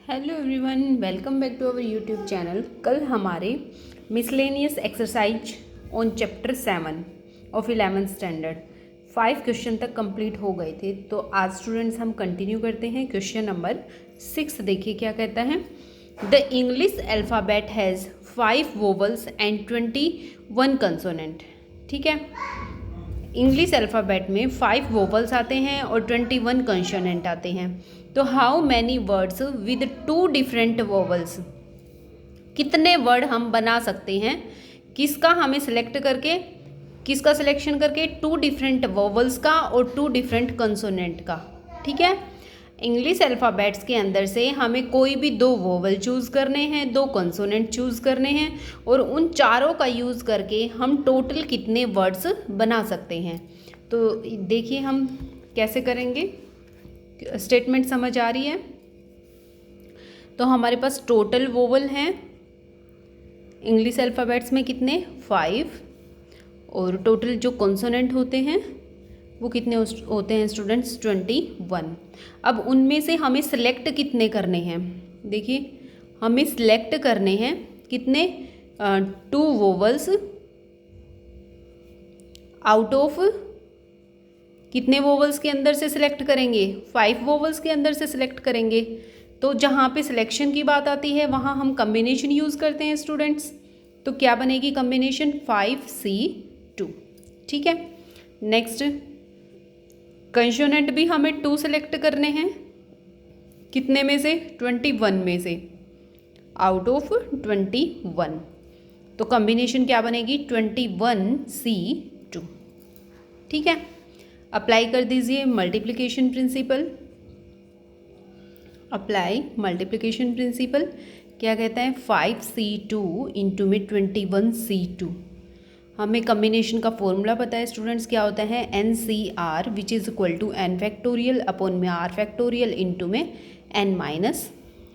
Hello everyone, welcome back to our YouTube channel. कल हमारे miscellaneous exercise on chapter 7 of 11th standard 5 question तक complete हो गए थे। तो आज स्टूडेंट्स हम कंटिन्यू करते हैं। क्वेश्चन नंबर 6 देखिए क्या कहता है। The English alphabet has 5 vowels and 21 consonant. ठीक है, इंग्लिश अल्फ़ाबेट में 5 वोवल्स आते हैं और 21 कंसोनेंट आते हैं। तो how many words with 2 different vowels, कितने वर्ड हम बना सकते हैं, किसका हमें सिलेक्ट करके, किसका सिलेक्शन करके, 2 डिफरेंट वोवल्स का और 2 डिफरेंट कंसोनेंट का। ठीक है, इंग्लिश अल्फ़ाबेट्स के अंदर से हमें कोई भी 2 वोवल चूज़ करने हैं, 2 कंसोनेंट चूज़ करने हैं और उन चारों का यूज़ करके हम टोटल कितने वर्ड्स बना सकते हैं। तो देखिए हम कैसे करेंगे। स्टेटमेंट समझ आ रही है। तो हमारे पास टोटल वोवल हैं इंग्लिश अल्फ़ाबेट्स में कितने 5, और टोटल जो कॉन्सोनेंट होते हैं वो कितने होते हैं स्टूडेंट्स 21। अब उनमें से हमें सिलेक्ट कितने करने हैं। देखिए हमें सिलेक्ट करने हैं कितने 2 वोवल्स आउट ऑफ कितने वोवल्स के अंदर से सिलेक्ट करेंगे, 5 वोवल्स के अंदर से सिलेक्ट करेंगे। तो जहाँ पे सिलेक्शन की बात आती है वहाँ हम कम्बिनेशन यूज़ करते हैं स्टूडेंट्स। तो क्या बनेगी कम्बिनेशन 5C2। ठीक है, नेक्स्ट कंसोनेंट भी हमें 2 सिलेक्ट करने हैं, कितने में से 21 में से आउट ऑफ 21। तो कम्बिनेशन क्या बनेगी 21C2। ठीक है, अप्लाई कर दीजिए multiplication principle. Apply multiplication principle क्या कहता है 5C2 इंटू में 21C2। हमें कम्बिनेशन का फॉर्मूला पता है स्टूडेंट्स, क्या होता है NCR which is equal to n factorial upon में r फैक्टोरियल इंटू में n माइनस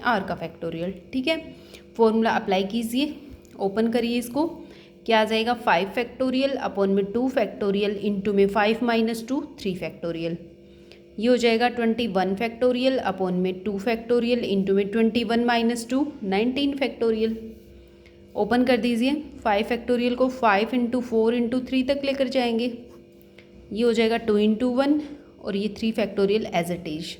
r का फैक्टोरियल। ठीक है, फॉर्मूला अप्लाई कीजिए, ओपन करिए इसको, क्या आ जाएगा 5 फैक्टोरियल अपॉन में 2 फैक्टोरियल इंटू में 5 माइनस 2 3 फैक्टोरियल। ये हो जाएगा 21 फैक्टोरियल अपॉन में 2 फैक्टोरियल इंटू में 21 माइनस 2 19 फैक्टोरियल। ओपन कर दीजिए, 5 फैक्टोरियल को 5 इंटू 4 इंटू 3 तक लेकर जाएंगे। ये हो जाएगा 2 इंटू 1 और ये 3 factorial as it is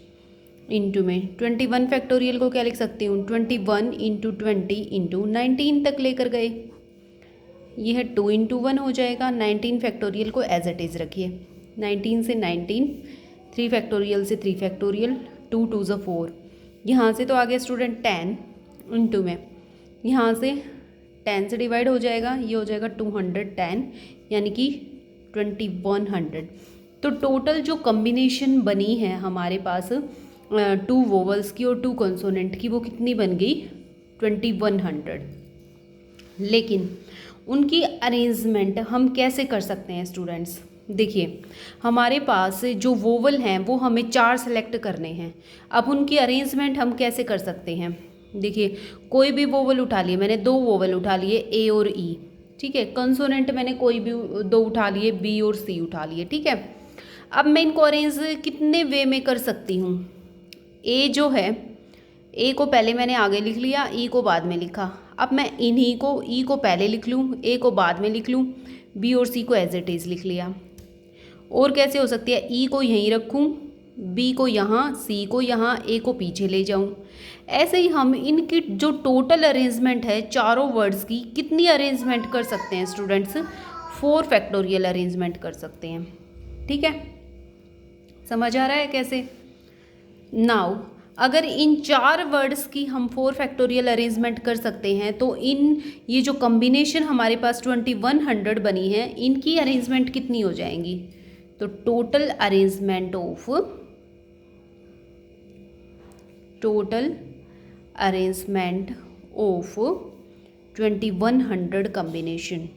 into में 21 फैक्टोरियल को क्या लिख सकती हूँ 21 इंटू 20 इंटू 19 तक लेकर गए। ये है 2 इंटू 1 हो जाएगा। 19 फैक्टोरियल को एज इट इज़ रखिए, 19 से 19, 3 फैक्टोरियल से 3 फैक्टोरियल, 2 2 ज़ा 4, यहाँ से तो आ गया स्टूडेंट 10 इंटू में, यहाँ से 10 से डिवाइड हो जाएगा, ये हो जाएगा 210 यानी कि 2100। तो टोटल जो कम्बिनेशन बनी है हमारे पास 2 वोवल्स की और 2 कंसोनेंट की वो कितनी बन गई 2100। लेकिन उनकी अरेंजमेंट हम कैसे कर सकते हैं स्टूडेंट्स। देखिए हमारे पास जो वोवल हैं वो हमें 4 सेलेक्ट करने हैं। अब उनकी अरेंजमेंट हम कैसे कर सकते हैं। देखिए कोई भी वोवल उठा लिए, मैंने 2 वोवल उठा लिए ए और ई। ठीक है, कंसोनेंट मैंने कोई भी 2 उठा लिए, बी और सी उठा लिए। ठीक है, अब मैं इनको अरेंज कितने वे में कर सकती हूँ। ए जो है, ए को पहले मैंने आगे लिख लिया, ई को बाद में लिखा। अब मैं इन्हीं को, ई को पहले लिख लूँ, ए को बाद में लिख लूँ, बी और सी को एज इट इज़ लिख लिया। और कैसे हो सकती है, ई को यहीं रखूँ, बी को यहाँ, सी को यहाँ, ए को पीछे ले जाऊँ। ऐसे ही हम इनकी जो टोटल अरेंजमेंट है चारों वर्ड्स की कितनी अरेंजमेंट कर सकते हैं स्टूडेंट्स, 4 फैक्टोरियल अरेंजमेंट कर सकते हैं। ठीक है, समझ आ रहा है कैसे। नाउ अगर इन 4 वर्ड्स की हम 4 फैक्टोरियल अरेंजमेंट कर सकते हैं तो इन ये जो कम्बिनेशन हमारे पास 2100 बनी है इनकी अरेंजमेंट कितनी हो जाएंगी। तो टोटल अरेंजमेंट ऑफ 2100 कम्बिनेशन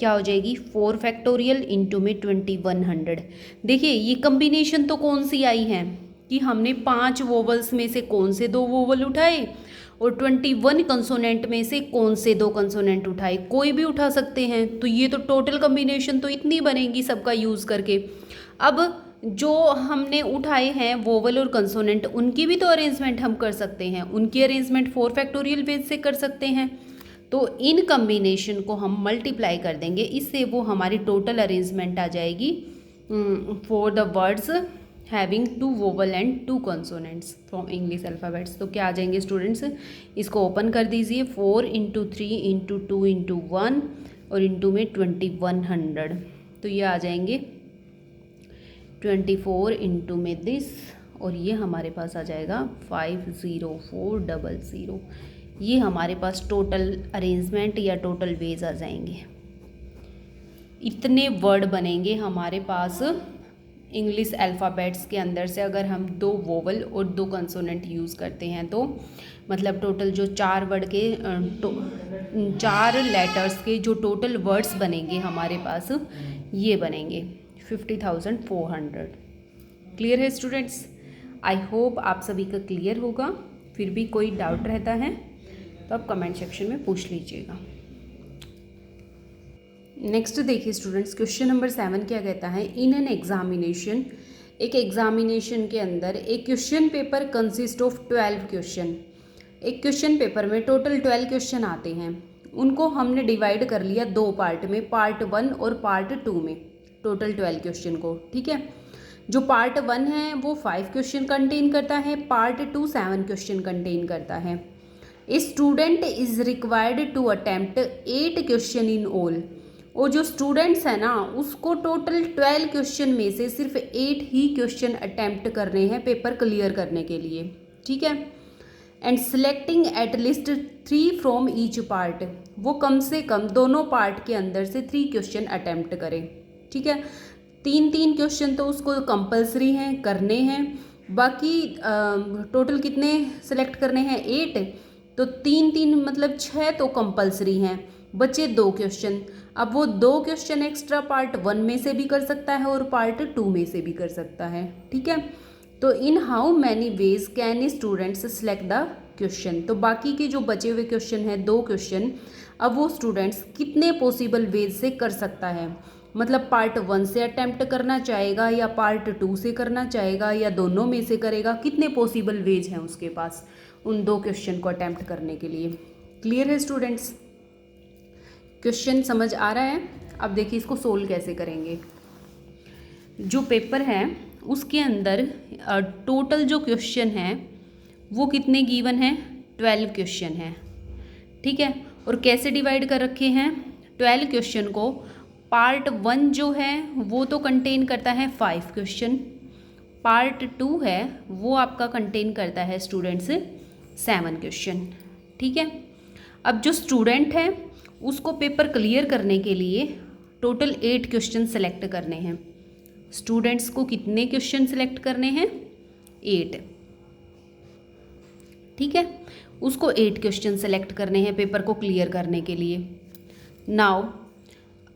क्या हो जाएगी 4 फैक्टोरियल इंटू में 2100। देखिए ये कम्बिनेशन तो कौन सी आई है कि हमने 5 वोवल्स में से कौन से 2 वोवल उठाए और 21 कंसोनेंट में से कौन से 2 कंसोनेंट उठाए, कोई भी उठा सकते हैं। तो ये तो टोटल कम्बिनेशन तो इतनी बनेगी सबका यूज़ करके। अब जो हमने उठाए हैं वोवल और कंसोनेंट, उनकी भी तो अरेंजमेंट हम कर सकते हैं, उनकी अरेंजमेंट 4 फैक्टोरियल बेस से कर सकते हैं। तो इन कम्बिनेशन को हम मल्टीप्लाई कर देंगे, इससे वो हमारी टोटल अरेंजमेंट आ जाएगी for the words having 2 vowel and 2 consonants from English alphabets. तो क्या आ जाएंगे स्टूडेंट्स, इसको ओपन कर दीजिए। 4 इंटू 3 इंटू 2 इंटू 1 और इंटू में 2100, तो ये आ जाएंगे 24 इंटू में दिस, और ये हमारे पास आ जाएगा 50400। ये हमारे पास टोटल अरेंजमेंट या टोटल वेज आ जाएंगे। इतने वर्ड बनेंगे हमारे पास इंग्लिश अल्फ़ाबेट्स के अंदर से, अगर हम 2 वोवल और 2 कंसोनेंट यूज़ करते हैं तो मतलब टोटल जो 4 वर्ड के 4 लेटर्स के जो टोटल वर्ड्स बनेंगे हमारे पास, ये बनेंगे 50,400। क्लियर है स्टूडेंट्स? आई होप आप सभी का क्लियर होगा। फिर भी कोई डाउट रहता है तो आप कमेंट सेक्शन में पूछ लीजिएगा। नेक्स्ट देखिए स्टूडेंट्स, क्वेश्चन नंबर 7 क्या कहता है, इन एन एग्जामिनेशन, एक एग्जामिनेशन के अंदर एक question paper consist of 12 question. एक क्वेश्चन पेपर में टोटल 12 क्वेश्चन आते हैं, उनको हमने डिवाइड कर लिया 2 पार्ट में, पार्ट 1 और पार्ट 2 में, टोटल 12 क्वेश्चन को। ठीक है, जो पार्ट 1 है वो 5 क्वेश्चन कंटेन करता है, पार्ट 2 7 क्वेश्चन कंटेन करता है। A student is required to attempt 8 question in all. और जो स्टूडेंट्स हैं ना, उसको टोटल 12 क्वेश्चन में से सिर्फ 8 ही क्वेश्चन अटेम्प्ट करने हैं पेपर क्लियर करने के लिए। ठीक है, and selecting at least 3 from each part, वो कम से कम दोनों पार्ट के अंदर से 3 क्वेश्चन अटेम्प्ट करें। ठीक है, 3 क्वेश्चन तो उसको कंपलसरी हैं, करने हैं। बाकी टोटल कितने सेलेक्ट करने हैं, 8, तो 3 मतलब 6 तो कंपलसरी हैं, बचे 2 क्वेश्चन। अब वो 2 क्वेश्चन एक्स्ट्रा पार्ट 1 में से भी कर सकता है और पार्ट 2 में से भी कर सकता है। ठीक है, तो in how many ways can students select the question, तो बाकी के जो बचे हुए क्वेश्चन हैं 2 क्वेश्चन, अब वो स्टूडेंट्स कितने पॉसिबल वेज से कर सकता है, मतलब पार्ट 1 से अटेम्प्ट करना चाहेगा या पार्ट 2 से करना चाहेगा या दोनों में से करेगा, कितने पॉसिबल वेज हैं उसके पास उन 2 क्वेश्चन को अटेम्प्ट करने के लिए। क्लियर है स्टूडेंट्स? क्वेश्चन समझ आ रहा है? अब देखिए इसको सोल्व कैसे करेंगे। जो पेपर है उसके अंदर टोटल जो क्वेश्चन है वो कितने गिवन हैं, 12 क्वेश्चन हैं। ठीक है, और कैसे डिवाइड कर रखे हैं 12 क्वेश्चन को, पार्ट 1 जो है वो तो कंटेन करता है 5 क्वेश्चन, पार्ट 2 है वो आपका कंटेन करता है स्टूडेंट्स 7 क्वेश्चन। ठीक है, अब जो स्टूडेंट है उसको पेपर क्लियर करने के लिए टोटल 8 क्वेश्चन सेलेक्ट करने हैं। स्टूडेंट्स को कितने क्वेश्चन सेलेक्ट करने हैं, 8। ठीक है, उसको 8 क्वेश्चन सेलेक्ट करने हैं पेपर को क्लियर करने के लिए। नाउ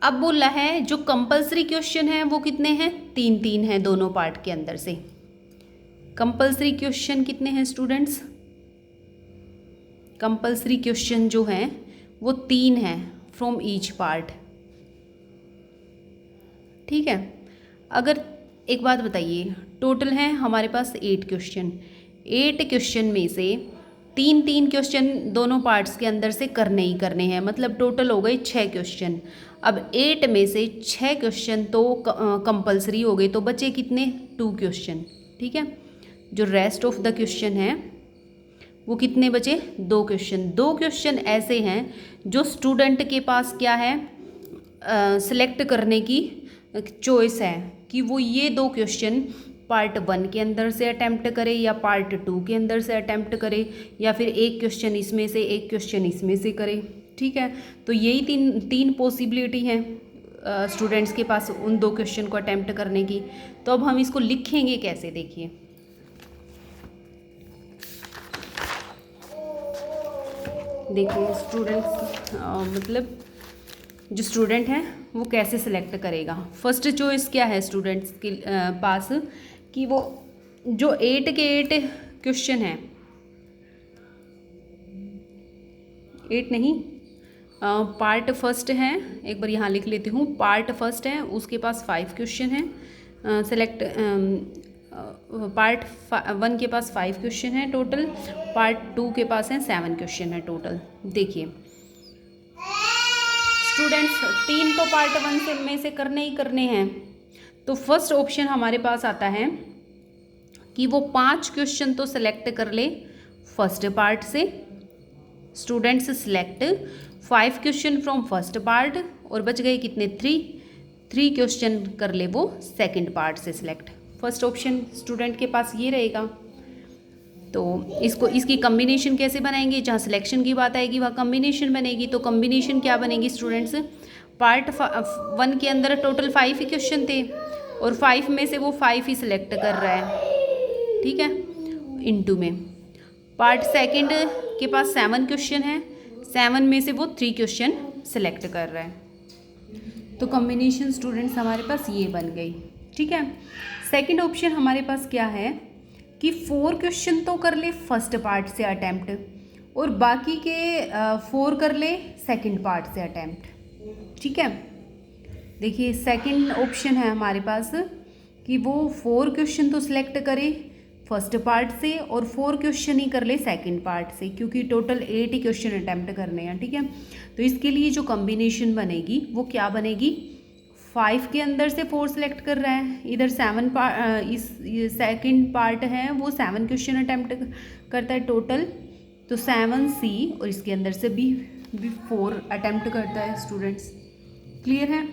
अब बोला है जो कंपलसरी क्वेश्चन है वो कितने हैं, 3 हैं दोनों पार्ट के अंदर से। कंपलसरी क्वेश्चन कितने हैं स्टूडेंट्स, कंपलसरी क्वेश्चन जो हैं वो 3 हैं फ्रॉम ईच पार्ट। ठीक है, अगर एक बात बताइए, टोटल है हमारे पास 8 क्वेश्चन, 8 क्वेश्चन में से 3 क्वेश्चन दोनों पार्ट्स के अंदर से करने ही करने हैं, मतलब टोटल हो गए 6 क्वेश्चन। अब 8 में से 6 क्वेश्चन तो कंपलसरी हो गए, तो बचे कितने, 2 क्वेश्चन। ठीक है, जो रेस्ट ऑफ द क्वेश्चन है वो कितने बचे, 2 क्वेश्चन। 2 क्वेश्चन ऐसे हैं जो स्टूडेंट के पास क्या है, सिलेक्ट करने की चॉइस है कि वो ये 2 क्वेश्चन पार्ट 1 के अंदर से अटेम्प्ट करे या पार्ट 2 के अंदर से अटेम्प्ट करे, या फिर एक क्वेश्चन इसमें से एक क्वेश्चन इसमें से करे। ठीक है, तो यही तीन पॉसिबिलिटी हैं स्टूडेंट्स के पास उन 2 क्वेश्चन को अटेम्प्ट करने की। तो अब हम इसको लिखेंगे कैसे, देखिए। देखिए स्टूडेंट्स मतलब जो स्टूडेंट है वो कैसे सिलेक्ट करेगा। फर्स्ट चॉइस क्या है स्टूडेंट्स के पास कि वो जो 8 के 8 क्वेश्चन हैं, 8 नहीं, पार्ट फर्स्ट है, एक बार यहाँ लिख लेती हूँ। पार्ट फर्स्ट है उसके पास 5 क्वेश्चन हैं, सेलेक्ट पार्ट 1 के पास 5 क्वेश्चन है टोटल, पार्ट 2 के पास है 7 क्वेश्चन है टोटल। देखिए स्टूडेंट्स, 3 तो पार्ट 1 से में से करने ही करने हैं। तो फर्स्ट ऑप्शन हमारे पास आता है कि वो 5 क्वेश्चन तो सेलेक्ट कर ले फर्स्ट पार्ट से। Students select 5 question from first part, और बच गए कितने, 3 क्वेश्चन कर ले वो सेकंड पार्ट से सिलेक्ट। फर्स्ट ऑप्शन स्टूडेंट के पास ये रहेगा। तो इसकी कम्बिनेशन कैसे बनाएंगे, जहाँ सिलेक्शन की बात आएगी वहाँ कम्बिनेशन बनेगी। तो कम्बिनेशन क्या बनेगी स्टूडेंट्स, पार्ट 1 के अंदर टोटल 5 ही क्वेश्चन थे और 5 में से वो 5 ही सिलेक्ट कर रहा है, ठीक है, इनटू में। पार्ट सेकंड के पास 7 क्वेश्चन है, 7 में से वो 3 क्वेश्चन सिलेक्ट कर रहा है। तो कॉम्बिनेशन स्टूडेंट्स हमारे पास ये बन गई, ठीक है। सेकंड ऑप्शन हमारे पास क्या है कि 4 क्वेश्चन तो कर ले फर्स्ट पार्ट से अटैम्प्ट और बाकी के 4 कर ले सेकंड पार्ट से अटैम्प्ट, ठीक है। देखिए सेकंड ऑप्शन है हमारे पास कि वो 4 क्वेश्चन तो सिलेक्ट करे फर्स्ट पार्ट से और 4 क्वेश्चन ही कर ले सेकंड पार्ट से, क्योंकि टोटल 8 ही क्वेश्चन अटैम्प्ट करने हैं, ठीक है। तो इसके लिए जो कॉम्बिनेशन बनेगी वो क्या बनेगी, 5 के अंदर से 4 सिलेक्ट कर रहा है, इधर 7 पार्ट, इस सेकंड पार्ट है वो 7 क्वेश्चन अटैम्प्ट करता है टोटल, तो 7C, और इसके अंदर से भी 4 अटैम्प्ट करता है स्टूडेंट्स। क्लियर है,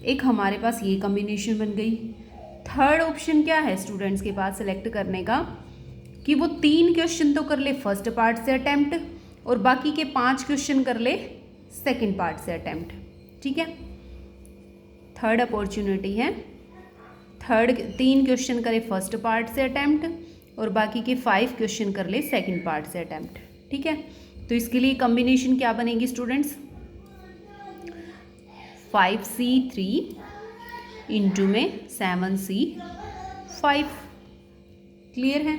एक हमारे पास ये कॉम्बिनेशन बन गई। थर्ड ऑप्शन क्या है स्टूडेंट्स के पास सिलेक्ट करने का कि वो 3 क्वेश्चन तो कर ले फर्स्ट पार्ट से अटैम्प्ट और बाकी के 5 क्वेश्चन कर ले सेकंड पार्ट से अटैम्प्ट, ठीक है। थर्ड अपॉर्चुनिटी है, 3 क्वेश्चन करे फर्स्ट पार्ट से अटैम्प्ट और बाकी के 5 क्वेश्चन कर ले सेकंड पार्ट से अटैम्प्ट, ठीक है। तो इसके लिए कॉम्बिनेशन क्या बनेगी स्टूडेंट्स, 5C3 इंटू में 7C5। क्लियर है।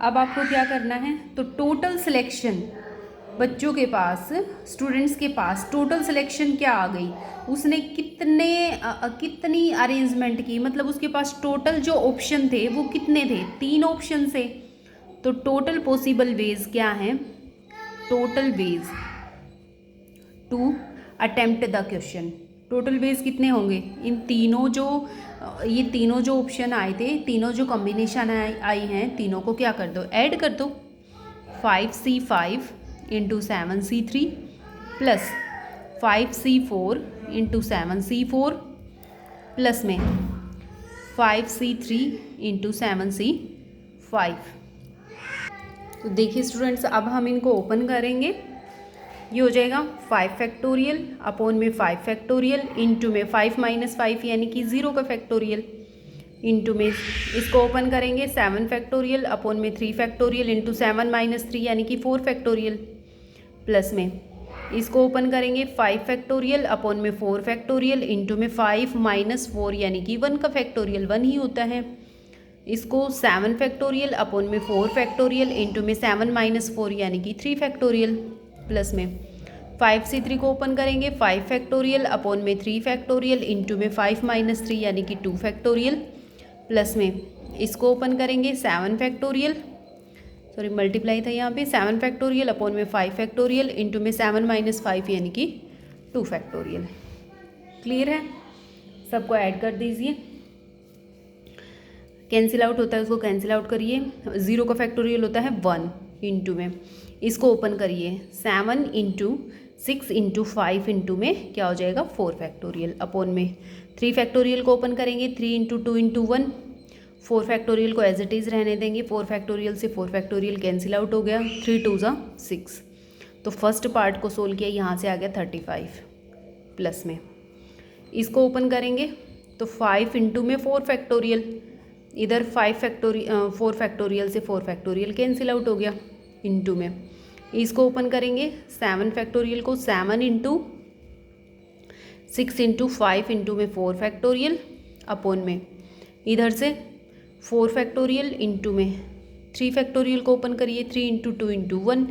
अब आपको क्या करना है, तो टोटल सिलेक्शन बच्चों के पास, स्टूडेंट्स के पास टोटल सिलेक्शन क्या आ गई, उसने कितनी अरेंजमेंट की, मतलब उसके पास टोटल जो ऑप्शन थे वो कितने थे, 3 ऑप्शन से। तो टोटल पॉसिबल वेज क्या हैं, total ways to attempt the question, total ways कितने होंगे, इन तीनों जो ये तीनों जो ऑप्शन आए थे, तीनों जो कॉम्बिनेशन आई हैं, तीनों को क्या कर दो, ऐड कर दो। 5C5 into 7C3 plus 5C4 into 7C4 plus में 5C3 इंटू 7C5। तो देखिए स्टूडेंट्स, अब हम इनको ओपन करेंगे, ये हो जाएगा 5 फैक्टोरियल अपॉन में 5 फैक्टोरियल इंटू में 5 माइनस 5 यानी कि 0 का फैक्टोरियल इंटू में इसको ओपन करेंगे 7 फैक्टोरियल अपॉन में 3 फैक्टोरियल इंटू 7 माइनस 3 यानी कि 4 फैक्टोरियल प्लस में इसको ओपन करेंगे 5 फैक्टोरियल अपॉन में 4 फैक्टोरियल इंटू में 5 माइनस 4 यानी कि 1 का फैक्टोरियल 1 ही होता है। इसको 7 फैक्टोरियल अपॉन में 4 फैक्टोरियल इंटू में 7 माइनस 4 यानी कि 3 फैक्टोरियल प्लस में 5C3 को ओपन करेंगे 5 फैक्टोरियल अपॉन में 3 फैक्टोरियल इंटू में 5 माइनस 3 यानी कि 2 फैक्टोरियल प्लस में इसको ओपन करेंगे 7 फैक्टोरियल, सॉरी मल्टीप्लाई था यहाँ पे, 7 फैक्टोरियल अपॉन में 5 फैक्टोरियल इंटू में 7 माइनस 5 यानी कि 2 फैक्टोरियल। क्लियर है, सबको ऐड कर दीजिए, कैंसिल आउट होता है उसको कैंसिल आउट करिए, 0 का फैक्टोरियल होता है 1 इंटू में इसको ओपन करिए 7 इंटू 6 इंटू 5 इंटू में क्या हो जाएगा 4 फैक्टोरियल अपॉन में 3 फैक्टोरियल को ओपन करेंगे 3 इंटू 2 इंटू 1, 4 फैक्टोरियल को एज इट इज़ रहने देंगे, 4 फैक्टोरियल से 4 फैक्टोरियल कैंसिल आउट हो गया, 3 2 ज़ा 6। तो फर्स्ट पार्ट को सोल्व किया, यहाँ से आ गया 35 प्लस में इसको ओपन करेंगे तो 5 इंटू में 4 फैक्टोरियल, इधर 4 फैक्टोरियल से 4 फैक्टोरियल कैंसिल आउट हो गया इंटू में इसको ओपन करेंगे 7 फैक्टोरियल को 7 इंटू 6 इंटू 5 इंटू में 4 फैक्टोरियल अपॉन में इधर से 4 फैक्टोरियल इंटू में 3 फैक्टोरियल को ओपन करिए 3 इंटू 2 इंटू 1,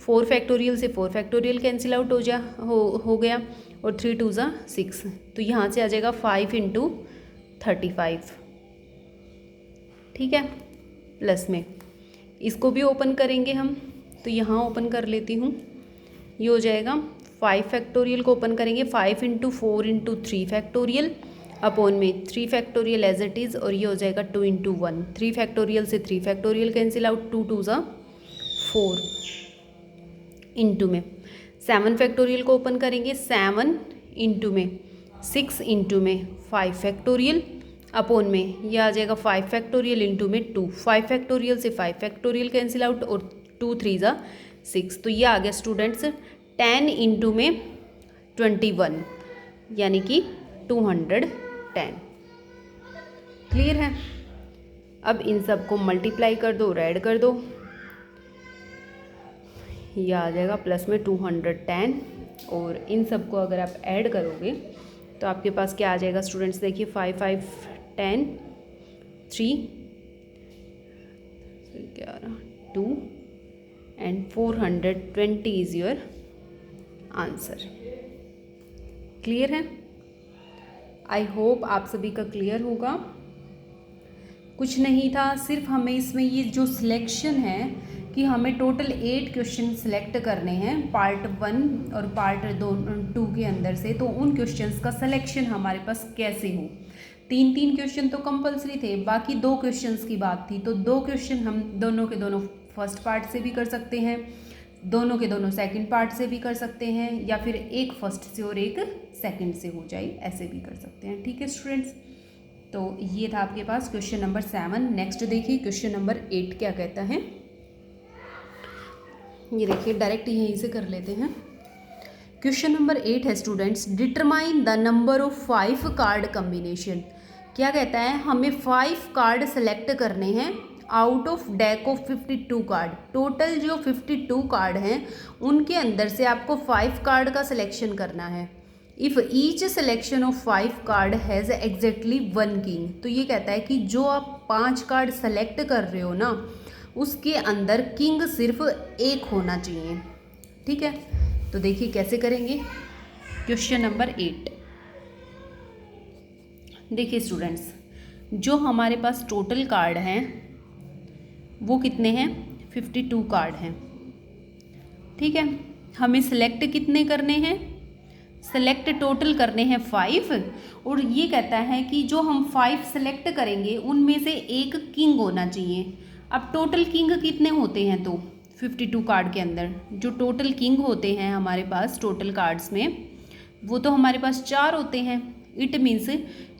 4 फैक्टोरियल से 4 फैक्टोरियल कैंसिल आउट हो गया और 3 2 ज़ा 6। तो यहाँ से आ जाएगा 5 इंटू 35, ठीक है, प्लस में इसको भी ओपन करेंगे हम, तो यहाँ ओपन कर लेती हूँ, ये हो जाएगा 5 फैक्टोरियल को ओपन करेंगे, 5 इंटू 4 इंटू 3 फैक्टोरियल अपॉन में 3 फैक्टोरियल एज इट इज़, और ये हो जाएगा 2 इंटू 1, 3 फैक्टोरियल से 3 फैक्टोरियल कैंसिल आउट, 2 2 ज़ा 4 इंटू में 7 फैक्टोरियल को ओपन करेंगे, 7 इंटू में 6 इंटू में 5 फैक्टोरियल अपॉन में ये आ जाएगा 5 फैक्टोरियल इंटू में 2, 5 फैक्टोरियल से 5 फैक्टोरियल कैंसिल आउट, और 2 3 ज़ा 6, तो ये आ गया स्टूडेंट्स 10 इंटू में 21, यानी कि 210। क्लियर है। अब इन सब को मल्टीप्लाई कर दो और ऐड कर दो, ये आ जाएगा प्लस में 210, और इन सब को अगर आप ऐड करोगे तो आपके पास क्या आ जाएगा स्टूडेंट्स, देखिए 5 5 10 3 2 and 420 is your answer. Clear है। आई होप आप सभी का क्लियर होगा। कुछ नहीं था, सिर्फ हमें इसमें ये जो सिलेक्शन है कि हमें टोटल 8 क्वेश्चन सिलेक्ट करने हैं पार्ट 1 और पार्ट 2 के अंदर से, तो उन क्वेश्चंस का सिलेक्शन हमारे पास कैसे हो। 3 क्वेश्चन तो कंपलसरी थे, बाकी 2 क्वेश्चंस की बात थी, तो 2 क्वेश्चन हम दोनों के दोनों फर्स्ट पार्ट से भी कर सकते हैं, दोनों के दोनों सेकंड पार्ट से भी कर सकते हैं, या फिर एक फर्स्ट से और एक सेकंड से हो जाए, ऐसे भी कर सकते हैं। ठीक है स्टूडेंट्स, तो ये था आपके पास क्वेश्चन नंबर 7। नेक्स्ट देखिए क्वेश्चन नंबर 8 क्या कहता है, ये देखिए डायरेक्ट यहीं से कर लेते हैं। क्वेश्चन नंबर 8 है students, determine the number of 5 card combination. क्या कहता है, हमें 5 कार्ड सेलेक्ट करने हैं out of deck of 52 card. Total जो 52 कार्ड हैं उनके अंदर से आपको 5 कार्ड का सिलेक्शन करना है। If each selection of 5 card has exactly 1 king, तो ये कहता है कि जो आप 5 कार्ड सेलेक्ट कर रहे हो ना, उसके अंदर किंग सिर्फ एक होना चाहिए। ठीक है, तो देखिए कैसे करेंगे। क्वेश्चन नंबर 8 देखिए स्टूडेंट्स, जो हमारे पास टोटल कार्ड हैं वो कितने हैं, 52 कार्ड हैं। ठीक है, हमें सिलेक्ट कितने करने हैं, सेलेक्ट टोटल करने हैं 5, और ये कहता है कि जो हम 5 सेलेक्ट करेंगे उनमें से एक किंग होना चाहिए। अब टोटल किंग कितने होते हैं, तो 52 कार्ड के अंदर जो टोटल किंग होते हैं हमारे पास टोटल कार्ड्स में, वो तो हमारे पास 4 होते हैं। इट मीन्स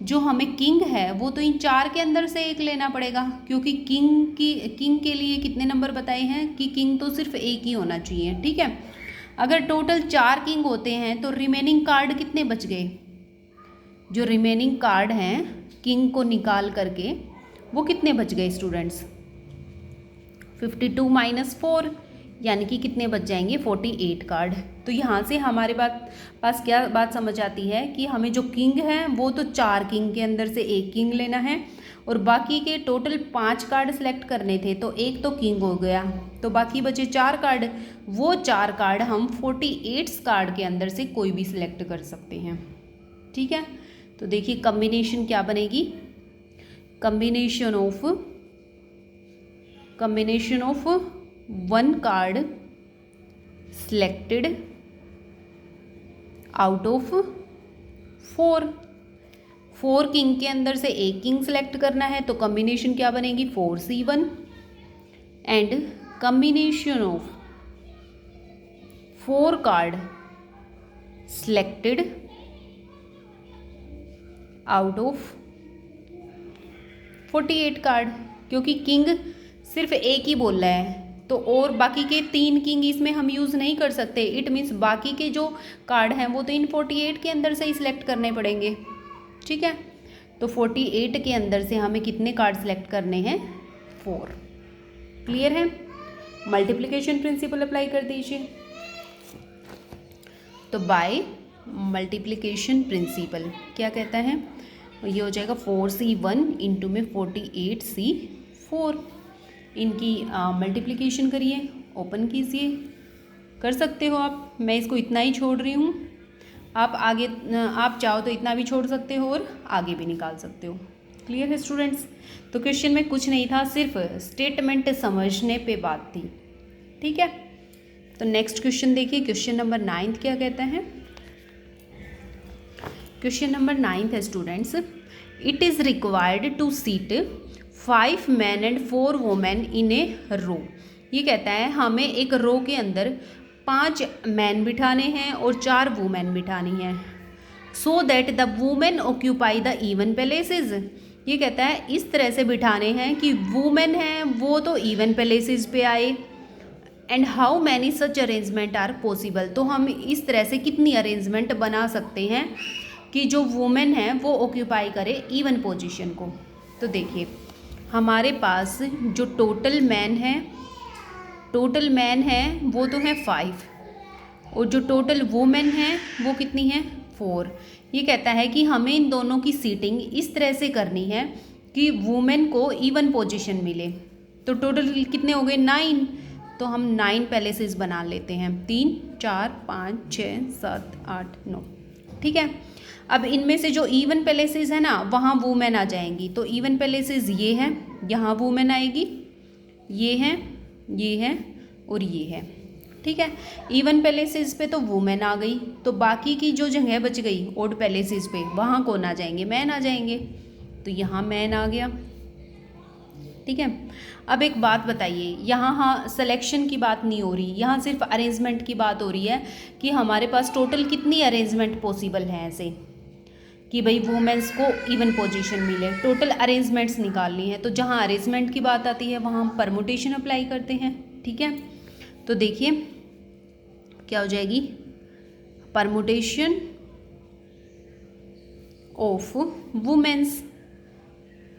जो हमें किंग है वो तो इन 4 के अंदर से एक लेना पड़ेगा, क्योंकि किंग के लिए कितने नंबर बताए हैं कि किंग तो सिर्फ एक ही होना चाहिए। ठीक है, अगर टोटल 4 किंग होते हैं तो रिमेनिंग कार्ड कितने बच गए, जो रिमेनिंग कार्ड हैं किंग को निकाल करके वो कितने बच गए स्टूडेंट्स, 52 - 4, यानी कि कितने बच जाएंगे, 48 कार्ड। तो यहाँ से हमारे पास क्या बात समझ आती है कि हमें जो किंग है वो तो 4 किंग के अंदर से एक किंग लेना है, और बाकी के टोटल 5 कार्ड सेलेक्ट करने थे, तो एक तो किंग हो गया, तो बाकी बचे 4 कार्ड। वो 4 कार्ड हम 48 कार्ड के अंदर से कोई भी सिलेक्ट कर सकते हैं। ठीक है, तो देखिए कम्बिनेशन क्या बनेगी, combination of 1 card selected out of 4 king के अंदर से एक किंग सेलेक्ट करना है, तो कम्बिनेशन क्या बनेगी, 4C1, and combination of 4 card selected out of 48 card, क्योंकि किंग सिर्फ एक ही बोल रहा है, तो और बाकी के 3 किंग इसमें हम यूज़ नहीं कर सकते। इट मीन्स बाकी के जो कार्ड हैं वो तो इन 48 के अंदर से ही सिलेक्ट करने पड़ेंगे। ठीक है, तो 48 के अंदर से हमें कितने कार्ड सेलेक्ट करने हैं, 4। क्लियर है, मल्टीप्लिकेशन प्रिंसिपल अप्लाई कर दीजिए। तो बाय मल्टीप्लिकेशन प्रिंसिपल क्या कहता है, ये हो जाएगा 4C1 इंटू में 48C4। इनकी मल्टीप्लिकेशन करिए, ओपन कीजिए, कर सकते हो आप, मैं इसको इतना ही छोड़ रही हूँ। आप आगे आप चाहो तो इतना भी छोड़ सकते हो और आगे भी निकाल सकते हो। क्लियर है स्टूडेंट्स? तो क्वेश्चन में कुछ नहीं था, सिर्फ स्टेटमेंट समझने पे बात थी। ठीक है, तो नेक्स्ट क्वेश्चन देखिए, क्वेश्चन नंबर 9 क्या कहता है। क्वेश्चन नंबर 9 है students, it is required to seat 5 men and 4 women in a row. ये कहता है हमें एक रो के अंदर 5 मैन बिठाने हैं और 4 वुमेन बिठानी हैं, so that the women occupy the even places. ये कहता है इस तरह से बिठाने हैं कि वुमेन हैं वो तो इवन प्लेसेस पे आए। And how many such arrangement are possible. तो हम इस तरह से कितनी अरेंजमेंट बना सकते हैं कि जो वुमेन है वो ऑक्यूपाई करे इवन पोजीशन को। तो देखिए हमारे पास जो टोटल मैन है वो तो है 5 और जो टोटल वुमेन है वो कितनी है 4। ये कहता है कि हमें इन दोनों की सीटिंग इस तरह से करनी है कि वुमेन को इवन पोजीशन मिले। तो टोटल कितने हो गए 9, तो हम 9 पैलेसेस बना लेते हैं, 3 4 5 6 7 8 9। ठीक है, अब इनमें से जो इवन पैलेसेस है ना वहाँ वुमेन आ जाएंगी। तो इवन पैलेसेस ये हैं, यहाँ वुमेन आएगी, ये है और ये है। ठीक है, इवन पैलेसेस पे तो वुमेन आ गई, तो बाकी की जो जगह बच गई ओड पैलेसेस पे वहाँ कौन आ जाएंगे, मैन आ जाएंगे। तो यहाँ मैन आ गया। ठीक है, अब एक बात बताइए, यहाँ सिलेक्शन की बात नहीं हो रही, यहाँ सिर्फ अरेंजमेंट की बात हो रही है कि हमारे पास टोटल कितनी अरेंजमेंट पॉसिबल है ऐसे कि भाई वुमेन्स को इवन पोजीशन मिले। टोटल अरेंजमेंट्स निकालनी है, तो जहाँ अरेंजमेंट की बात आती है वहाँ हम परमुटेशन अप्लाई करते हैं। ठीक है, तो देखिए क्या हो जाएगी, परमुटेशन ऑफ वुमेन्स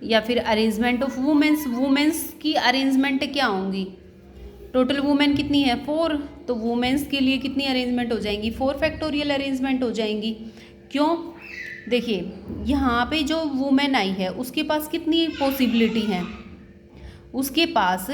या फिर अरेंजमेंट ऑफ वुमेन्स की अरेंजमेंट क्या होंगी, टोटल वुमेन कितनी है 4, तो वुमेन्स के लिए कितनी अरेंजमेंट हो जाएंगी 4 फैक्टोरियल अरेंजमेंट हो जाएंगी। क्यों, देखिए यहाँ पे जो वुमेन आई है उसके पास कितनी पॉसिबिलिटी है, उसके पास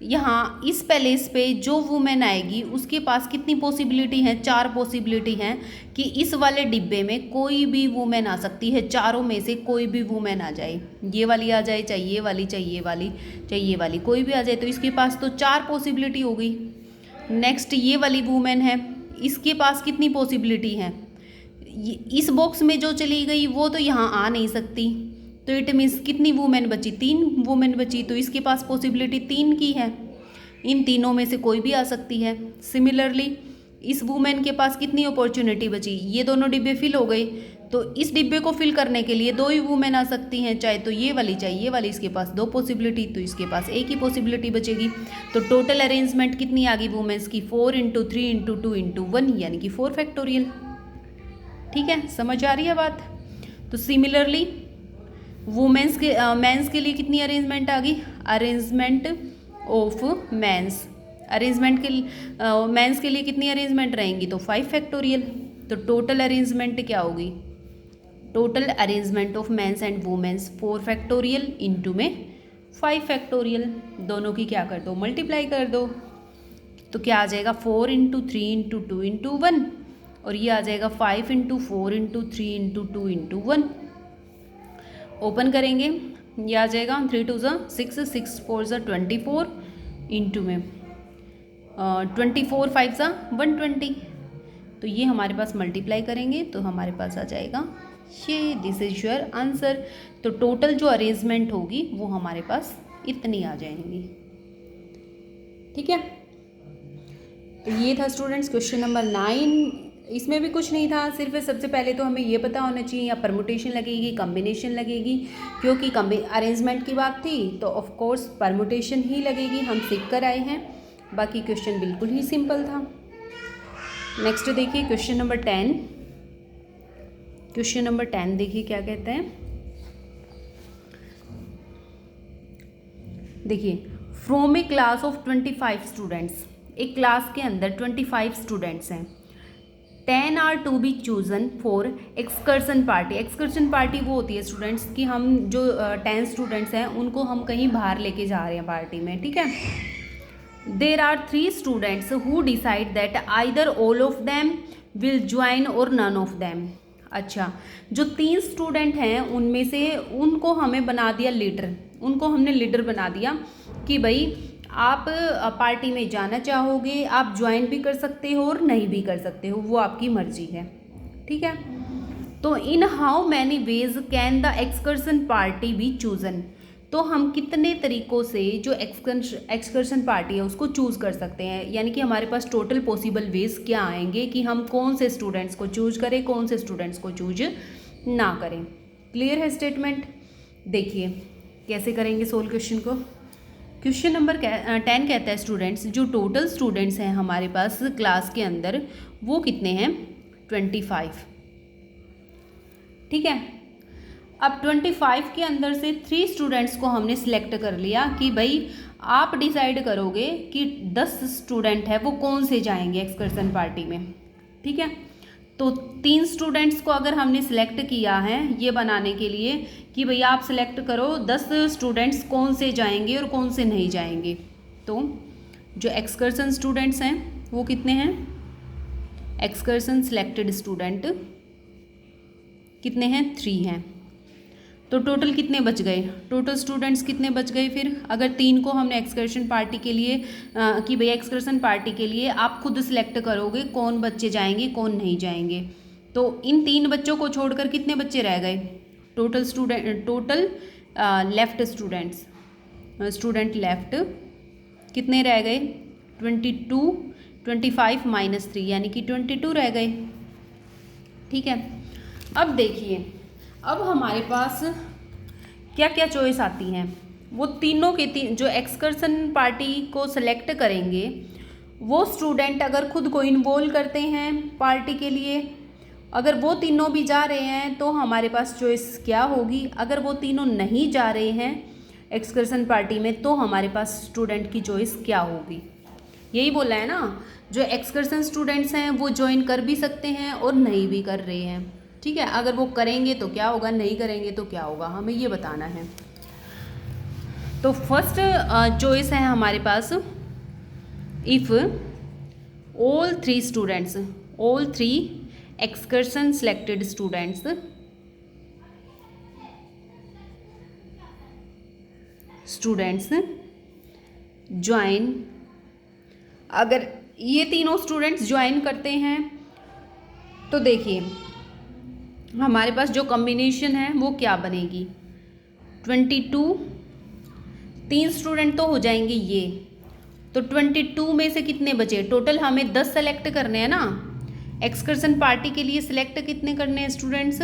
यहाँ इस पैलेस पे जो वुमेन आएगी उसके पास कितनी पॉसिबिलिटी है, 4 पॉसिबिलिटी हैं कि इस वाले डिब्बे में कोई भी वुमेन आ सकती है, चारों में से कोई भी वुमेन आ जाए, ये वाली आ जाए, चाहे ये वाली, चाहे ये वाली, चाहे ये वाली, कोई भी आ जाए, तो इसके पास तो 4 पॉसिबिलिटी हो गई। नेक्स्ट ये वाली वुमेन है, इसके पास कितनी पॉसिबिलिटी है, इस बॉक्स में जो चली गई वो तो यहाँ आ नहीं सकती, तो इट मीन्स कितनी वुमेन बची, 3 वुमेन बची, तो इसके पास पॉसिबिलिटी 3 की है, इन तीनों में से कोई भी आ सकती है। सिमिलरली इस वुमेन के पास कितनी अपॉर्चुनिटी बची, ये दोनों डिब्बे फिल हो गए, तो इस डिब्बे को फिल करने के लिए 2 ही वुमेन आ सकती हैं, चाहे तो ये वाली चाहे ये वाली, इसके पास 2 पॉसिबिलिटी, तो इसके पास 1 ही पॉसिबिलिटी बचेगी। तो टोटल अरेंजमेंट कितनी आ गई वुमेन्स की, 4 × 3 × 2 × 1 यानी कि 4 फैक्टोरियल। ठीक है, समझ आ रही है बात? तो सिमिलरली वुमेन्स के मेंस के लिए कितनी अरेंजमेंट आ गई, अरेंजमेंट ऑफ मेंस, अरेंजमेंट के मेंस के लिए कितनी अरेंजमेंट रहेंगी, तो 5 फैक्टोरियल। तो टोटल अरेंजमेंट क्या होगी, total arrangement of mens and womens 4 factorial into में 5 फैक्टोरियल, दोनों की क्या कर दो, मल्टीप्लाई कर दो। तो क्या आ जाएगा 4 × 3 × 2 × 1 और ये आ जाएगा 5 × 4 × 3 × 2 × 1। ओपन करेंगे, ये आ जाएगा 3 2 6 6 4 24 इंटू में 24 5 120। तो ये हमारे पास मल्टीप्लाई करेंगे तो हमारे पास आ जाएगा ये, दिस इज योर आंसर। तो टोटल जो अरेंजमेंट होगी वो हमारे पास इतनी आ जाएंगी। ठीक है, तो ये था स्टूडेंट्स क्वेश्चन नंबर 9। इसमें भी कुछ नहीं था, सिर्फ सबसे पहले तो हमें ये पता होना चाहिए या परमुटेशन लगेगी, कॉम्बिनेशन लगेगी, क्योंकि अरेंजमेंट की बात थी तो ऑफ कोर्स परमुटेशन ही लगेगी, हम सीख कर आए हैं। बाकी क्वेश्चन बिल्कुल ही सिंपल था। नेक्स्ट देखिए क्वेश्चन नंबर 10। क्वेश्चन नंबर 10 देखिए क्या कहते हैं। देखिए, from a class of 25 students, एक क्लास के अंदर 25 स्टूडेंट्स हैं, 10 are to be chosen for excursion party. Excursion party वो होती है स्टूडेंट्स कि हम जो 10 स्टूडेंट्स हैं उनको हम कहीं बाहर लेके जा रहे हैं पार्टी में। ठीक है, there are 3 students who decide that either all of them will join or none of them. अच्छा, जो 3 स्टूडेंट हैं उनमें से उनको हमें बना दिया लीडर, उनको हमने लीडर बना दिया कि भाई आप पार्टी में जाना चाहोगे, आप ज्वाइन भी कर सकते हो और नहीं भी कर सकते हो, वो आपकी मर्जी है। ठीक है, तो in how many ways can the excursion party be chosen, तो हम कितने तरीक़ों से जो एक्सकर्शन पार्टी है उसको चूज़ कर सकते हैं, यानी कि हमारे पास टोटल पॉसिबल वेज क्या आएंगे कि हम कौन से स्टूडेंट्स को चूज करें, कौन से स्टूडेंट्स को चूज ना करें। क्लियर है स्टेटमेंट? देखिए कैसे करेंगे सोल्व क्वेश्चन को। क्वेश्चन नंबर 10 कहता है स्टूडेंट्स, जो टोटल स्टूडेंट्स हैं हमारे पास क्लास के अंदर वो कितने हैं, 25। ठीक है, अब 25 के अंदर से 3 स्टूडेंट्स को हमने सिलेक्ट कर लिया कि भाई आप डिसाइड करोगे कि 10 स्टूडेंट है वो कौन से जाएंगे एक्सकर्शन पार्टी में। ठीक है, तो 3 स्टूडेंट्स को अगर हमने सिलेक्ट किया है ये बनाने के लिए कि भाई आप सिलेक्ट करो 10 स्टूडेंट्स कौन से जाएंगे और कौन से नहीं जाएंगे, तो जो एक्सकर्शन स्टूडेंट्स हैं वो कितने हैं, एक्सकर्शन सिलेक्टेड स्टूडेंट कितने हैं, 3 हैं। तो टोटल कितने बच गए, टोटल स्टूडेंट्स कितने बच गए फिर, अगर 3 को हमने एक्सकर्शन पार्टी के लिए कि भैया एक्सकर्शन पार्टी के लिए आप खुद सिलेक्ट करोगे कौन बच्चे जाएंगे कौन नहीं जाएंगे, तो इन 3 बच्चों को छोड़कर कितने बच्चे रह गए, टोटल लेफ्ट स्टूडेंट लेफ्ट कितने रह गए, 22, 25 - 3 यानी कि 22 रह गए। ठीक है, अब देखिए अब हमारे पास क्या क्या चॉइस आती हैं, वो तीनों के जो एक्सकर्शन पार्टी को सिलेक्ट करेंगे वो स्टूडेंट अगर खुद को इन्वॉल्व करते हैं पार्टी के लिए, अगर वो तीनों भी जा रहे हैं तो हमारे पास चॉइस क्या होगी, अगर वो तीनों नहीं जा रहे हैं एक्सकर्शन पार्टी में तो हमारे पास स्टूडेंट की चॉइस क्या होगी। यही बोला है ना, जो एक्सकर्शन स्टूडेंट्स हैं वो ज्वाइन कर भी सकते हैं और नहीं भी कर रहे हैं। ठीक है, अगर वो करेंगे तो क्या होगा, नहीं करेंगे तो क्या होगा, हमें ये बताना है। तो फर्स्ट चॉइस है हमारे पास, if all 3 excursion selected students join, अगर ये तीनों स्टूडेंट्स ज्वाइन करते हैं तो देखिए हमारे पास जो कॉम्बिनेशन है वो क्या बनेगी, 22, 3 स्टूडेंट तो हो जाएंगे ये, तो 22 में से कितने बचे, टोटल हमें 10 सेलेक्ट करने हैं ना, एक्सकर्शन पार्टी के लिए सिलेक्ट कितने करने हैं students,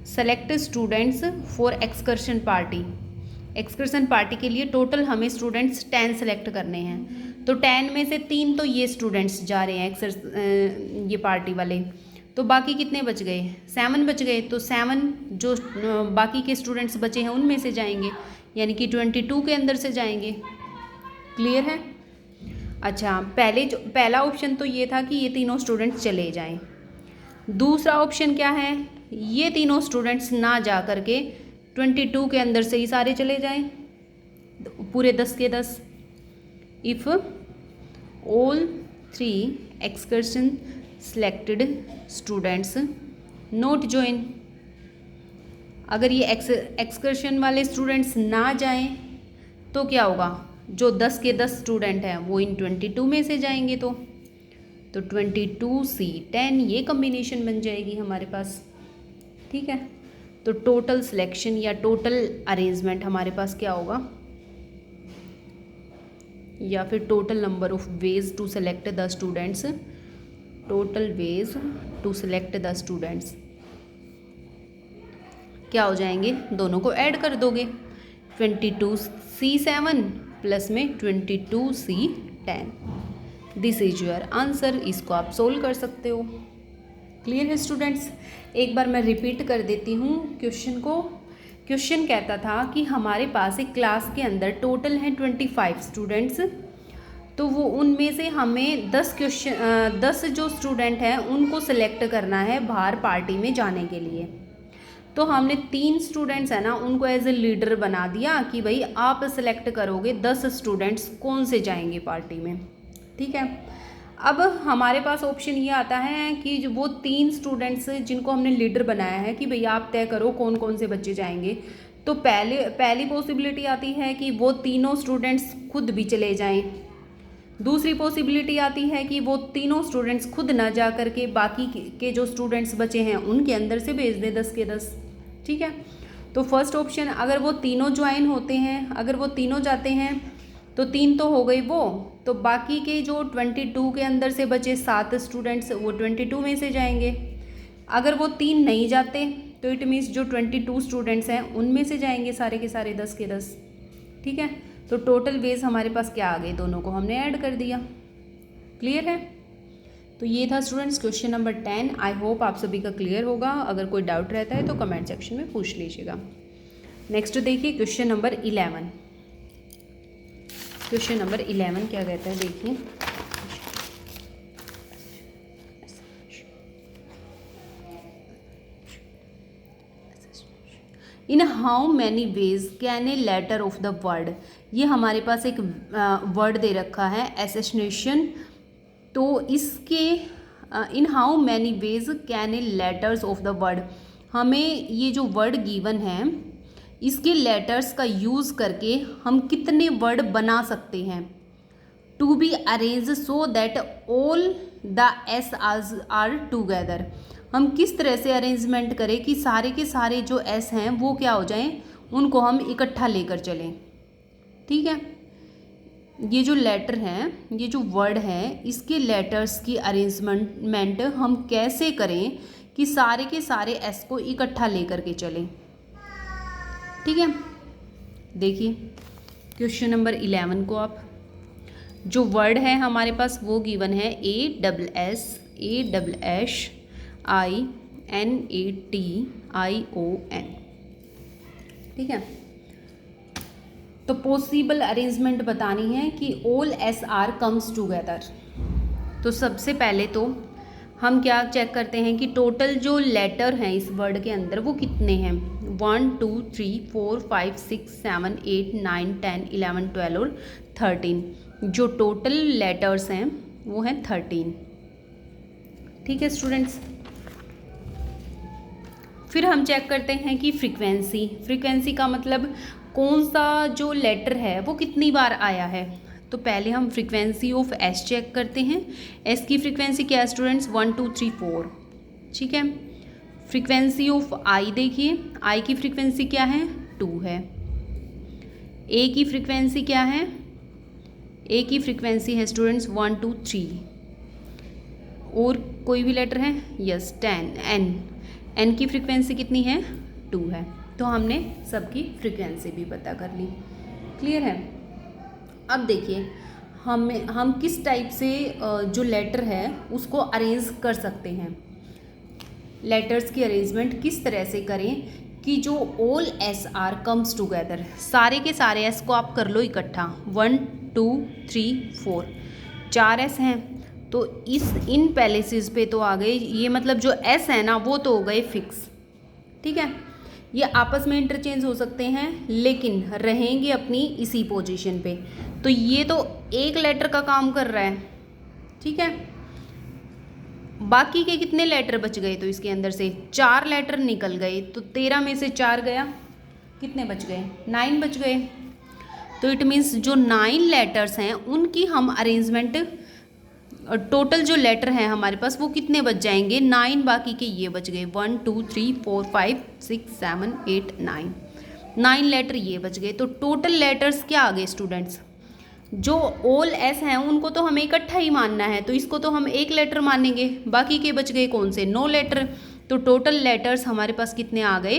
select students for excursion party के लिए टोटल हमें स्टूडेंट्स 10 सेलेक्ट करने हैं, तो 10 में से 3 तो ये स्टूडेंट्स जा रहे हैं ये पार्टी वाले, तो बाकी कितने बच गए, 7 बच गए, तो 7 जो बाकी के स्टूडेंट्स बचे हैं उनमें से जाएंगे, यानी कि 22 के अंदर से जाएंगे। क्लियर है? अच्छा, पहला ऑप्शन तो ये था कि ये तीनों स्टूडेंट्स चले जाएं। दूसरा ऑप्शन क्या है, ये तीनों स्टूडेंट्स ना जा करके 22 के अंदर से ही सारे चले जाएं, पूरे 10 के 10। If all 3 excursion selected students not join, अगर ये एक्सकर्शन वाले स्टूडेंट्स ना जाएं तो क्या होगा, जो 10 के 10 स्टूडेंट हैं वो इन 22 में से जाएंगे, तो 22C10 ये कम्बिनेशन बन जाएगी हमारे पास। ठीक है, तो टोटल सिलेक्शन या टोटल अरेंजमेंट हमारे पास क्या होगा, या फिर total number of ways to select the students, total ways to select the students क्या हो जाएंगे, दोनों को ऐड कर दोगे, 22C7 प्लस में 22C10, this is your answer. इसको आप सोल्व कर सकते हो। क्लियर है स्टूडेंट्स? एक बार मैं रिपीट कर देती हूँ क्वेश्चन को। क्वेश्चन कहता था कि हमारे पास एक क्लास के अंदर टोटल हैं 25 स्टूडेंट्स, तो वो उनमें से हमें 10 जो स्टूडेंट हैं उनको सिलेक्ट करना है बाहर पार्टी में जाने के लिए। तो हमने 3 स्टूडेंट्स हैं ना उनको एज ए लीडर बना दिया कि भाई आप सिलेक्ट करोगे 10 स्टूडेंट्स कौन से जाएंगे पार्टी में। ठीक है, अब हमारे पास ऑप्शन ये आता है कि जो वो 3 स्टूडेंट्स जिनको हमने लीडर बनाया है कि भैया आप तय करो कौन कौन से बच्चे जाएंगे, तो पहली पॉसिबिलिटी आती है कि वो तीनों स्टूडेंट्स खुद भी चले जाएं। दूसरी पॉसिबिलिटी आती है कि वो तीनों स्टूडेंट्स खुद ना जा करके बाकी के जो स्टूडेंट्स बचे हैं उनके अंदर से भेज दें 10 के 10। ठीक है, तो फर्स्ट ऑप्शन, अगर वो तीनों ज्वाइन होते हैं, अगर वो तीनों जाते हैं तो 3 तो हो गई वो, तो बाकी के जो 22 के अंदर से बचे 7 स्टूडेंट्स वो 22 में से जाएंगे। अगर वो 3 नहीं जाते तो इट मीन्स जो 22 स्टूडेंट्स हैं उनमें से जाएंगे सारे के सारे 10 के 10। ठीक है, तो टोटल वेज हमारे पास क्या आ गए, दोनों को हमने ऐड कर दिया। क्लियर है? तो ये था students question number 10। I hope आप सभी का क्लियर होगा। अगर कोई डाउट रहता है तो कमेंट सेक्शन में पूछ लीजिएगा। नेक्स्ट देखिए क्वेश्चन नंबर 11। क्वेश्चन नंबर 11 क्या कहता है, देखिए। In how many ways can a letter of the word, ये हमारे पास एक वर्ड दे रखा है एसेसिनेशन। तो इसके इन how many ways can A letters of the word, हमें ये जो वर्ड गिवन है इसके लेटर्स का यूज़ करके हम कितने वर्ड बना सकते हैं। To be arrange so that all the S are together, हम किस तरह से अरेंजमेंट करें कि सारे के सारे जो एस हैं वो क्या हो जाएं, उनको हम इकट्ठा लेकर चलें। ठीक है, ये जो लेटर हैं, ये जो वर्ड है, इसके लेटर्स की अरेंजमेंट हम कैसे करें कि सारे के सारे एस को इकट्ठा लेकर के चलें। ठीक है, देखिए क्वेश्चन नंबर 11 को आप, जो वर्ड है हमारे पास वो गिवन है ASSASSINATION। ठीक है, तो पॉसिबल अरेंजमेंट बतानी है कि all S R comes together. तो सबसे पहले तो हम क्या चेक करते हैं कि टोटल जो लेटर हैं इस वर्ड के अंदर वो कितने हैं। 1 2 3 4 5 6 7 8 9 10 11 12 और 13, जो टोटल लेटर्स हैं वो हैं 13। ठीक है स्टूडेंट्स, फिर हम चेक करते हैं कि फ्रीक्वेंसी का मतलब कौन सा जो लेटर है वो कितनी बार आया है। तो पहले हम फ्रीक्वेंसी ऑफ एस चेक करते हैं। एस की फ्रीक्वेंसी क्या है स्टूडेंट्स, 1 2 3 4। ठीक है, फ्रीक्वेंसी ऑफ आई देखिए, आई की फ्रीक्वेंसी क्या है, 2 है। ए की फ्रीक्वेंसी क्या है, ए की फ्रीक्वेंसी है स्टूडेंट्स 1 2 3। और कोई भी लेटर है, यस 10। एन की फ्रीक्वेंसी कितनी है, 2 है। तो हमने सबकी फ्रीक्वेंसी भी पता कर ली। क्लियर है? अब देखिए हम किस टाइप से जो लेटर है उसको अरेंज कर सकते हैं। लेटर्स की अरेंजमेंट किस तरह से करें कि जो all S R comes together, सारे के सारे एस को आप कर लो इकट्ठा। 1 2 3 4, 4 एस हैं तो इन पैलेसेस पे तो आ गए, ये मतलब जो एस है ना वो तो हो गए फिक्स। ठीक है, ये आपस में इंटरचेंज हो सकते हैं लेकिन रहेंगे अपनी इसी पोजीशन पे। तो ये तो एक लेटर का काम कर रहा है। ठीक है, बाकी के कितने लेटर बच गए, तो इसके अंदर से 4 लेटर निकल गए, तो 13 में से 4 गया, कितने बच गए, 9 बच गए। तो इट मीन्स जो 9 लेटर्स हैं उनकी हम अरेंजमेंट, टोटल जो लेटर हैं हमारे पास वो कितने बच जाएंगे, 9, बाकी के ये बच गए 1 2 3 4 5 6 7 8 9, 9 लेटर ये बच गए। तो टोटल लेटर्स क्या आ गए स्टूडेंट्स, जो ऑल एस हैं उनको तो हमें इकट्ठा ही मानना है, तो इसको तो हम एक लेटर मानेंगे, बाकी के बच गए कौन से, 9 लेटर। तो टोटल लेटर्स हमारे पास कितने आ गए,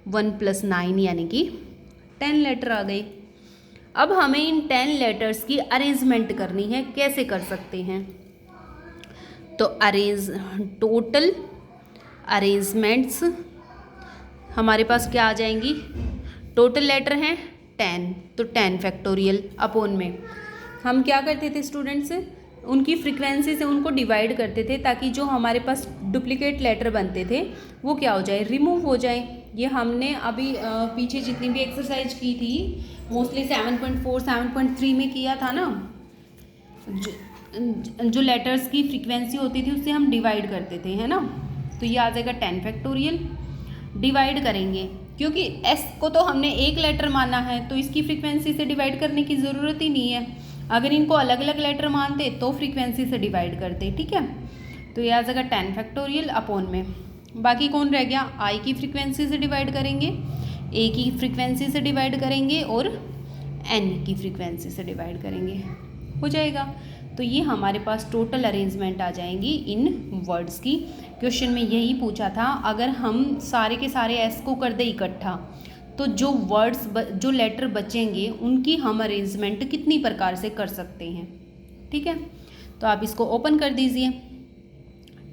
1 + 9 यानी कि 10 लेटर आ गए। अब हमें इन 10 लेटर्स की अरेंजमेंट करनी है, कैसे कर सकते हैं, तो टोटल अरेंजमेंट्स हमारे पास क्या आ जाएंगी, टोटल लेटर हैं 10, तो 10 फैक्टोरियल अपॉन में हम क्या करते थे स्टूडेंट्स, उनकी फ्रीक्वेंसी से उनको डिवाइड करते थे ताकि जो हमारे पास डुप्लीकेट लेटर बनते थे वो क्या हो जाए, रिमूव हो जाए। ये हमने अभी पीछे जितनी भी एक्सरसाइज की थी मोस्टली 7.4 7.3 में किया था ना, जो लेटर्स की फ्रीक्वेंसी होती थी उससे हम डिवाइड करते थे, है ना। तो ये आ जाएगा 10 फैक्टोरियल। डिवाइड करेंगे क्योंकि s को तो हमने एक लेटर माना है तो इसकी फ्रीक्वेंसी से डिवाइड करने की ज़रूरत ही नहीं है। अगर इनको अलग अलग लेटर मानते तो फ्रीक्वेंसी से डिवाइड करते, ठीक है। तो ये आ जाएगा 10 फैक्टोरियल अपॉन में बाकी कौन रह गया, i की फ्रीक्वेंसी से डिवाइड करेंगे, a की फ्रीक्वेंसी से डिवाइड करेंगे और n की फ्रीक्वेंसी से डिवाइड करेंगे, हो जाएगा। तो ये हमारे पास टोटल अरेंजमेंट आ जाएंगी इन वर्ड्स की। क्वेश्चन में यही पूछा था, अगर हम सारे के सारे s को कर दे इकट्ठा तो जो वर्ड्स जो लेटर बचेंगे उनकी हम अरेंजमेंट कितनी प्रकार से कर सकते हैं, ठीक है। तो आप इसको ओपन कर दीजिए।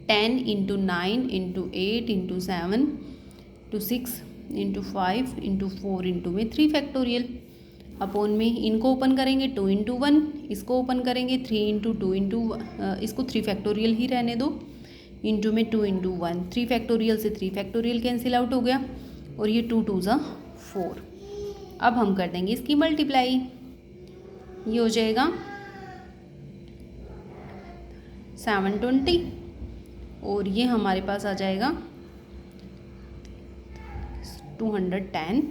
10 into 9 into 8 into 7 into 6 into 5 into 4 into में 3 फैक्टोरियल अपॉन में इनको ओपन करेंगे 2 इंटू 1, इसको ओपन करेंगे 3 इंटू 2 इंटू इसको 3 फैक्टोरियल ही रहने दो, इंटू में 2 इंटू 1, 3 फैक्टोरियल से 3 फैक्टोरियल कैंसिल आउट हो गया और ये 2 2 ज़ा 4। अब हम कर देंगे इसकी मल्टीप्लाई, ये हो जाएगा 720 और ये हमारे पास आ जाएगा 210।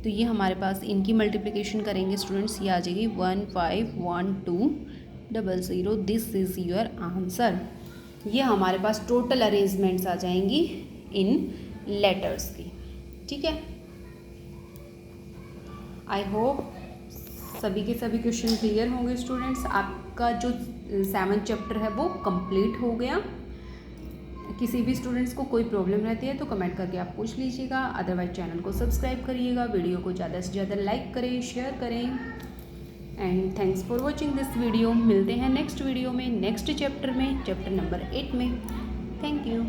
तो ये हमारे पास इनकी मल्टीप्लिकेशन करेंगे स्टूडेंट्स, ये आ जाएगी 151200। This is your answer. ये हमारे पास टोटल अरेंजमेंट्स आ जाएंगी इन लेटर्स की, ठीक है। आई होप सभी के सभी क्वेश्चन क्लियर होंगे स्टूडेंट्स। आपका जो 7th चैप्टर है वो कंप्लीट हो गया। किसी भी स्टूडेंट्स को कोई प्रॉब्लम रहती है तो कमेंट करके आप पूछ लीजिएगा, अदरवाइज चैनल को सब्सक्राइब करिएगा, वीडियो को ज़्यादा से ज़्यादा लाइक करें, शेयर करें। And thanks for watching this video. मिलते हैं नेक्स्ट वीडियो में, नेक्स्ट चैप्टर में, चैप्टर नंबर 8 में। Thank you.